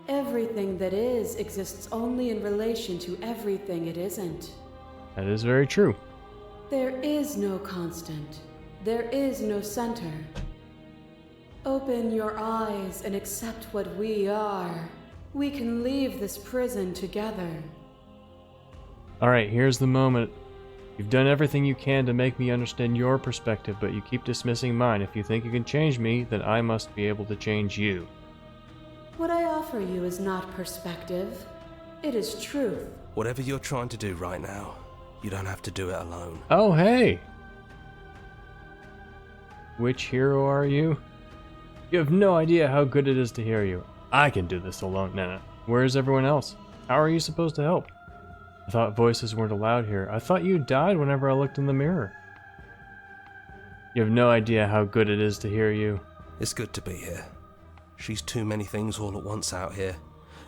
Everything that is exists only in relation to everything it isn't. That is very true. There is no constant. There is no center. Open your eyes and accept what we are. We can leave this prison together. Alright, here's the moment. You've done everything you can to make me understand your perspective, but you keep dismissing mine. If you think you can change me, then I must be able to change you. What I offer you is not perspective. It is truth. Whatever you're trying to do right now, you don't have to do it alone. Oh, hey! Which hero are you? You have no idea how good it is to hear you. I can do this alone. No. Where's everyone else? How are you supposed to help? I thought voices weren't allowed here. I thought you died whenever I looked in the mirror. You have no idea how good it is to hear you. It's good to be here. She's too many things all at once out here.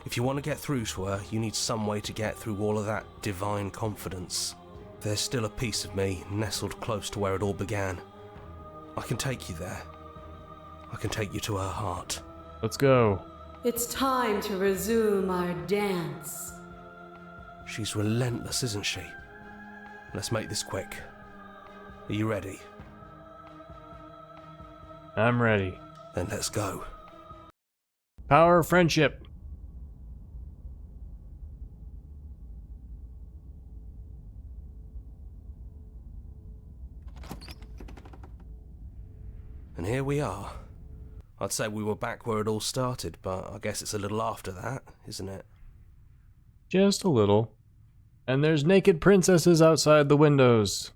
If you want to get through to her, you need some way to get through all of that divine confidence. There's still a piece of me nestled close to where it all began. I can take you there. I can take you to her heart. Let's go. It's time to resume our dance. She's relentless, isn't she? Let's make this quick. Are you ready? I'm ready. Then let's go. Power of friendship. And here we are. I'd say we were back where it all started, but I guess it's a little after that, isn't it? Just a little. And there's naked princesses outside the windows.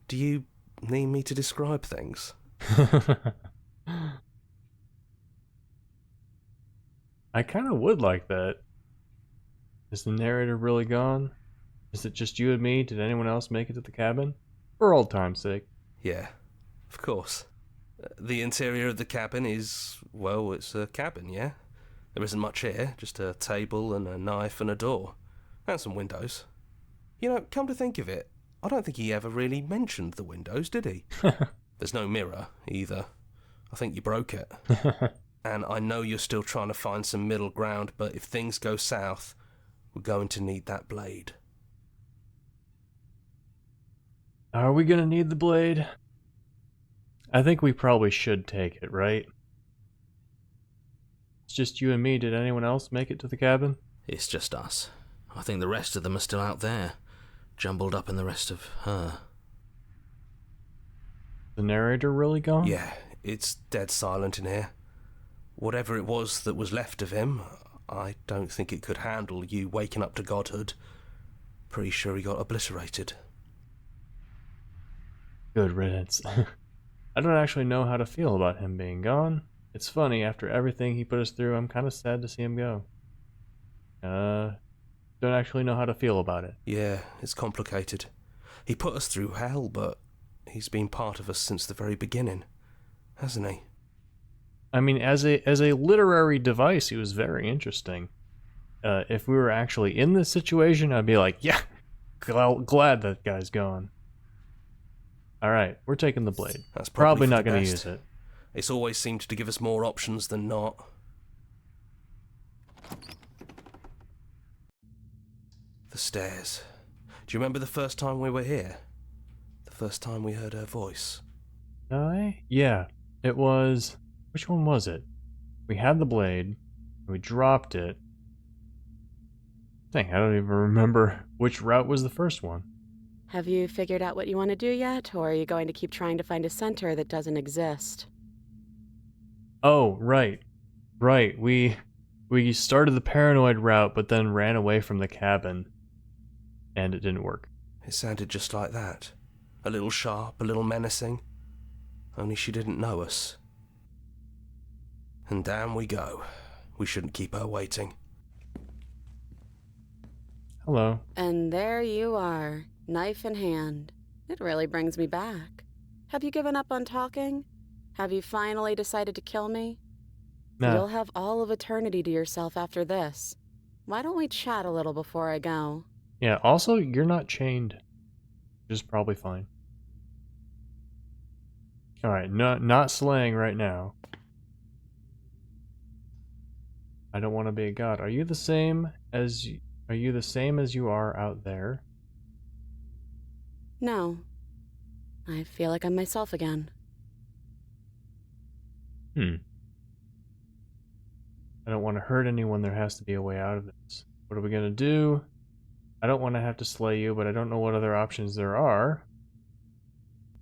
Do you need me to describe things? I kind of would like that. Is the narrator really gone? Is it just you and me? Did anyone else make it to the cabin? For old time's sake. Yeah, of course. The interior of the cabin is, well, it's a cabin, yeah? There isn't much here, just a table and a knife and a door. And some windows. You know, come to think of it, I don't think he ever really mentioned the windows, did he? There's no mirror, either. I think you broke it. And I know you're still trying to find some middle ground, but if things go south, we're going to need that blade. Are we gonna need the blade? I think we probably should take it, right? It's just you and me. Did anyone else make it to the cabin? It's just us. I think the rest of them are still out there, jumbled up in the rest of her. The narrator really gone? Yeah, it's dead silent in here. Whatever it was that was left of him, I don't think it could handle you waking up to godhood. Pretty sure he got obliterated. Good riddance. I don't actually know how to feel about him being gone. It's funny, after everything he put us through, I'm kind of sad to see him go. Don't actually know how to feel about it. Yeah, it's complicated. He put us through hell, but he's been part of us since the very beginning, hasn't he? I mean, as a literary device, he was very interesting. If we were actually in this situation, I'd be like, yeah, glad that guy's gone. Alright, we're taking the blade. That's probably for not the going to best. use it. It's always seemed to give us more options than not. The stairs. Do you remember the first time we were here? The first time we heard her voice? Yeah, it was... Which one was it? We had the blade, we dropped it. Dang, I don't even remember which route was the first one. Have you figured out what you want to do yet, or are you going to keep trying to find a center that doesn't exist? Oh, right. We started the paranoid route, but then ran away from the cabin. And it didn't work. It sounded just like that. A little sharp, a little menacing. Only she didn't know us. And down we go. We shouldn't keep her waiting. Hello. And there you are, knife in hand. It really brings me back. Have you given up on talking? Have you finally decided to kill me? Nah. You'll have all of eternity to yourself after this. Why don't we chat a little before I go? Yeah, also, you're not chained. Which is probably fine. Alright, not slaying right now. I don't want to be a god. Are you the same as you are out there? No. I feel like I'm myself again. I don't want to hurt anyone. There has to be a way out of this. What are we gonna do? I don't want to have to slay you, but I don't know what other options there are.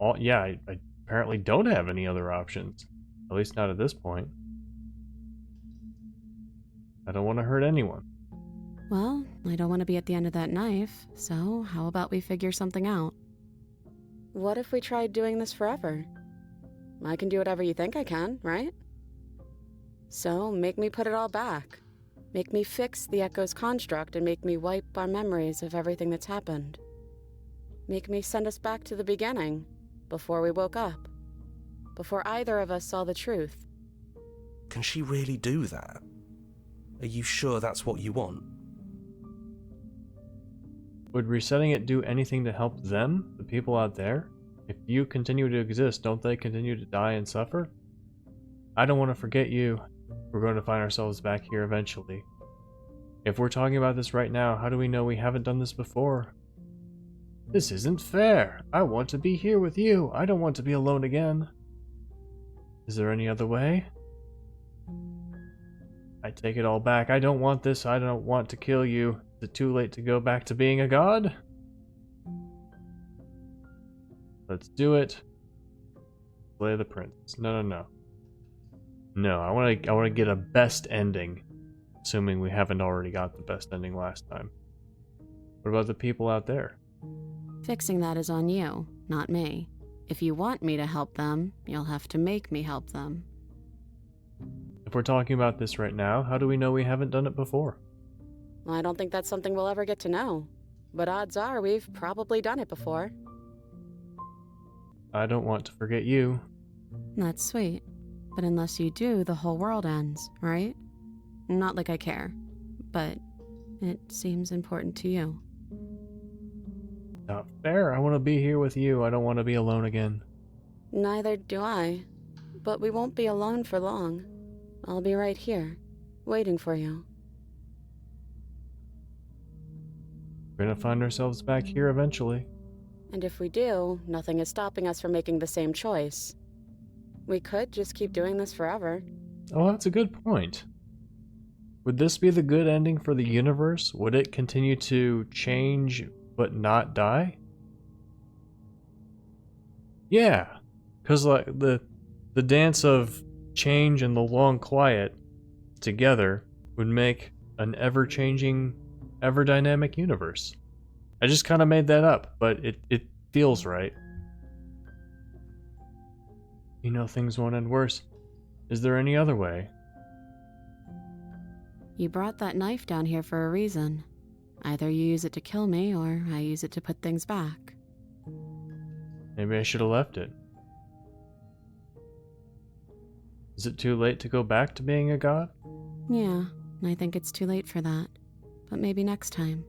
I apparently don't have any other options. At least not at this point. I don't want to hurt anyone. Well, I don't want to be at the end of that knife, so how about we figure something out? What if we tried doing this forever? I can do whatever you think I can, right? So make me put it all back. Make me fix the Echo's construct and make me wipe our memories of everything that's happened. Make me send us back to the beginning, before we woke up. Before either of us saw the truth. Can she really do that? Are you sure that's what you want? Would resetting it do anything to help them, the people out there? If you continue to exist, don't they continue to die and suffer? I don't want to forget you. We're going to find ourselves back here eventually. If we're talking about this right now, how do we know we haven't done this before? This isn't fair. I want to be here with you. I don't want to be alone again. Is there any other way? I take it all back. I don't want this. I don't want to kill you. Is it too late to go back to being a god? Let's do it. Slay the prince. No. No, I want to get a best ending, assuming we haven't already got the best ending last time. What about the people out there? Fixing that is on you, not me. If you want me to help them, you'll have to make me help them. If we're talking about this right now, how do we know we haven't done it before? I don't think that's something we'll ever get to know. But odds are we've probably done it before. I don't want to forget you. That's sweet. But unless you do, the whole world ends, right? Not like I care. But it seems important to you. Not fair. I want to be here with you. I don't want to be alone again. Neither do I. But we won't be alone for long. I'll be right here, waiting for you. We're gonna find ourselves back here eventually. And if we do, nothing is stopping us from making the same choice. We could just keep doing this forever. Oh, that's a good point. Would this be the good ending for the universe? Would it continue to change but not die? Yeah, because like the dance of change and the long quiet together would make an ever-changing, ever-dynamic universe. I just kind of made that up, but it feels right. You know things won't end worse. Is there any other way? You brought that knife down here for a reason. Either you use it to kill me, or I use it to put things back. Maybe I should have left it. Is it too late to go back to being a god? Yeah, I think it's too late for that. But maybe next time.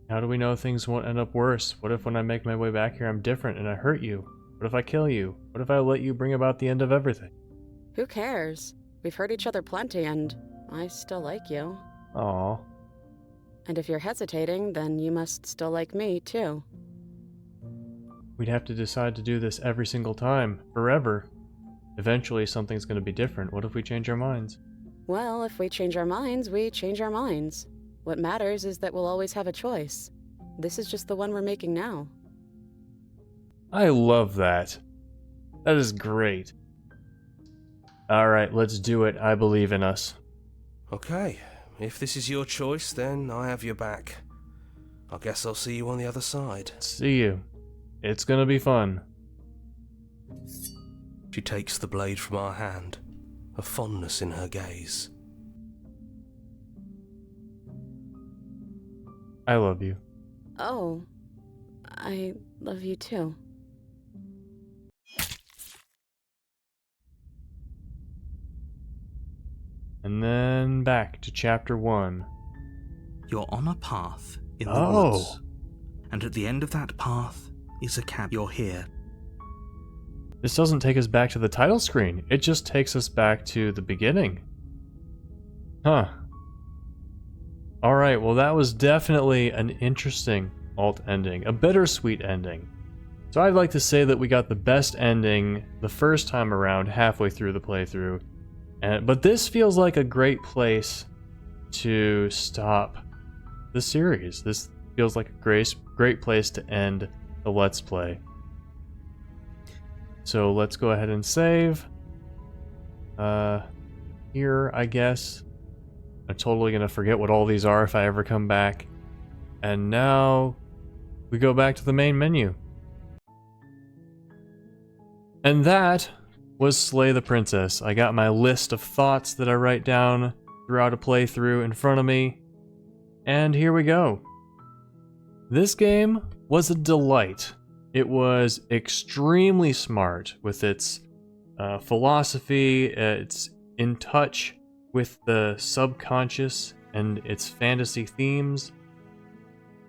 How do we know things won't end up worse? What if when I make my way back here I'm different and I hurt you? What if I kill you? What if I let you bring about the end of everything? Who cares? We've hurt each other plenty, and I still like you. Aw. And if you're hesitating, then you must still like me, too. We'd have to decide to do this every single time, forever. Eventually something's gonna be different. What if we change our minds? Well, if we change our minds, we change our minds. What matters is that we'll always have a choice. This is just the one we're making now. I love that. That is great. Alright, let's do it. I believe in us. Okay, if this is your choice, then I have your back. I guess I'll see you on the other side. See you. It's gonna be fun. She takes the blade from our hand, a fondness in her gaze. I love you. Oh, I love you too. And then back to chapter 1. You're on a path in the Oh. woods. And at the end of that path is a cabin. You're here. This doesn't take us back to the title screen. It just takes us back to the beginning. Huh. Alright, well that was definitely an interesting alt ending. A bittersweet ending. So I'd like to say that we got the best ending the first time around, halfway through the playthrough. But this feels like a great place to stop the series. This feels like a great place to end the Let's Play. So let's go ahead and save. Here, I guess. I'm totally gonna forget what all these are if I ever come back. And now we go back to the main menu. And that was Slay the Princess. I got my list of thoughts that I write down throughout a playthrough in front of me. And here we go. This game was a delight. It was extremely smart with its philosophy. It's in touch with the subconscious and its fantasy themes.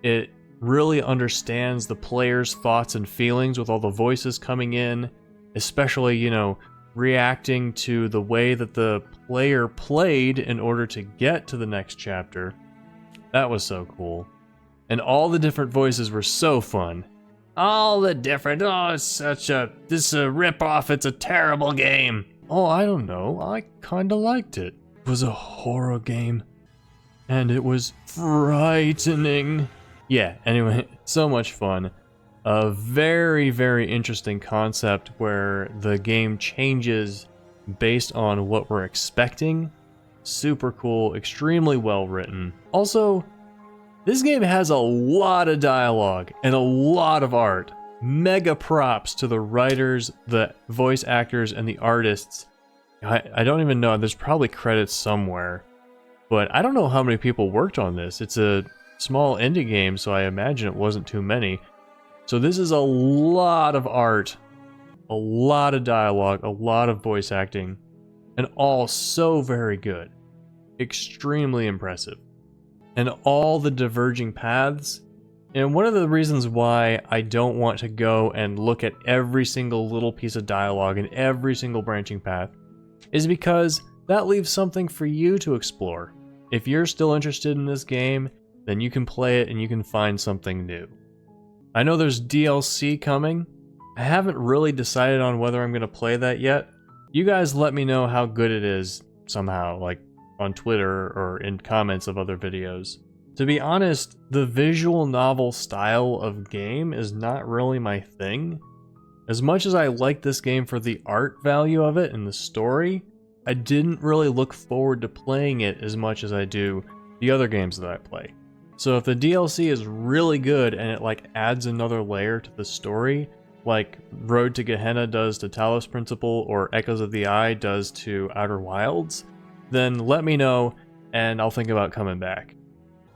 It really understands the player's thoughts and feelings with all the voices coming in, especially, you know, reacting to the way that the player played in order to get to the next chapter. That was so cool. And all the different voices were so fun. All the different, this is a ripoff, it's a terrible game. Oh, I don't know, I kinda liked it. It was a horror game. And it was frightening. Yeah, anyway, so much fun. A very, very interesting concept where the game changes based on what we're expecting. Super cool, extremely well written. Also, this game has a lot of dialogue and a lot of art. Mega props to the writers, the voice actors, and the artists. I don't even know, there's probably credits somewhere. But I don't know how many people worked on this. It's a small indie game, so I imagine it wasn't too many. So this is a lot of art, a lot of dialogue, a lot of voice acting, and all so very good. Extremely impressive. And all the diverging paths. And one of the reasons why I don't want to go and look at every single little piece of dialogue and every single branching path is because that leaves something for you to explore. If you're still interested in this game, then you can play it and you can find something new. I know there's DLC coming. I haven't really decided on whether I'm going to play that yet. You guys let me know how good it is somehow, like on Twitter or in comments of other videos. To be honest, the visual novel style of game is not really my thing. As much as I like this game for the art value of it and the story, I didn't really look forward to playing it as much as I do the other games that I play. So if the DLC is really good and it like adds another layer to the story, like Road to Gehenna does to Talos Principle or Echoes of the Eye does to Outer Wilds, then let me know and I'll think about coming back.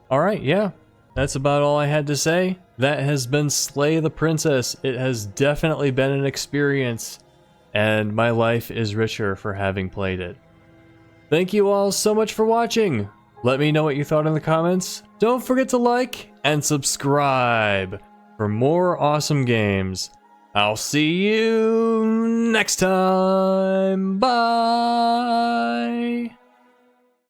Alright, yeah, that's about all I had to say. That has been Slay the Princess. It has definitely been an experience, and my life is richer for having played it. Thank you all so much for watching. Let me know what you thought in the comments. Don't forget to like and subscribe for more awesome games. I'll see you next time. Bye!